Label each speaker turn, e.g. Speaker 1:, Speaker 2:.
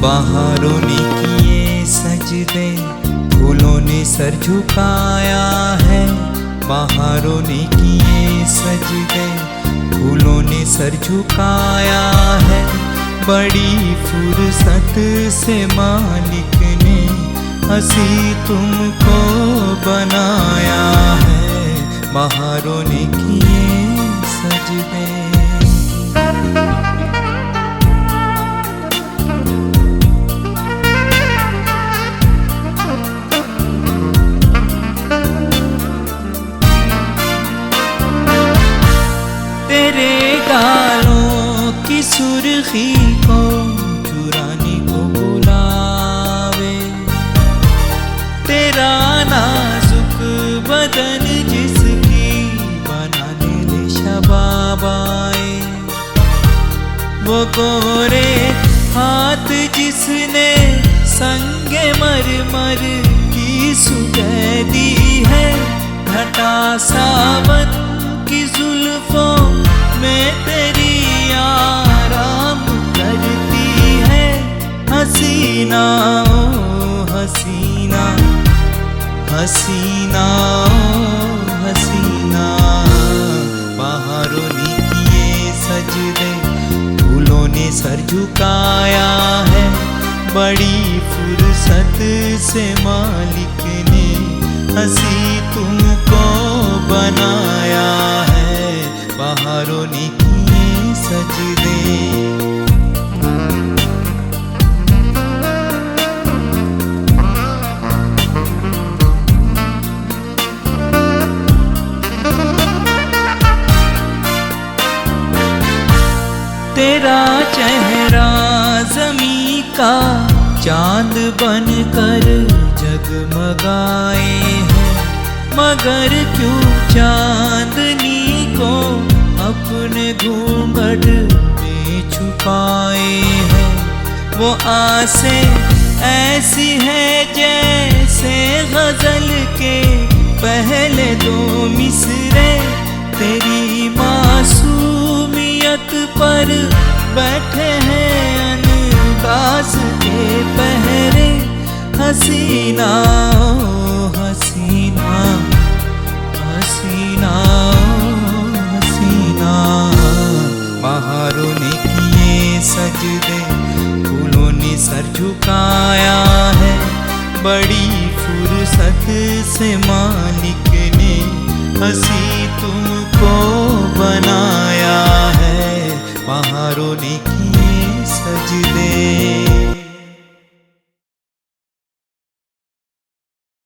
Speaker 1: बहारों ने किए सजदे, फूलों ने सर झुकाया है। बहारों ने किए सजदे, फूलों ने सर झुकाया है। बड़ी फुर्सत से मालिक ने हंसी तुमको बनाया है। बहारों ने किए सजदे। तेरे गालों की सुर्खी को चुराने को बुलावे, तेरा नाजुक बदन जिसकी बनाने ले शबाब आए। वो गोरे हाथ जिसने संगे मरमर की सुगह दी है। घटा सावन की जुल्फों में तेरी आराम करती है। हसीना ओ हसीना, हसीना ओ हसीना। बहारों ने किए सजदे, फूलों ने सर झुकाया है। बड़ी फुर्सत से मालिक ने हंसी तुमको बनाया है। बहारों ने किए सजदे। तेरा चेहरा ज़मीं का चांद बनकर जगमगाए है। मगर क्यों चांदनी को अपने घूंघट में छुपाए है। वो आसें ऐसी है जैसे गजल के पहले दो मिसरे। तेरी मासूमियत पर बैठे हैं अंदाज के पहरे। हसीना ओ हसीना, हसीना ओ हसीना। बहारों ने किए सजदे, फूलों ने सर झुकाया है। बड़ी फुर्सत से मालिक ने हंसी तुमको बनाया है। बहारों ने किए सजदे।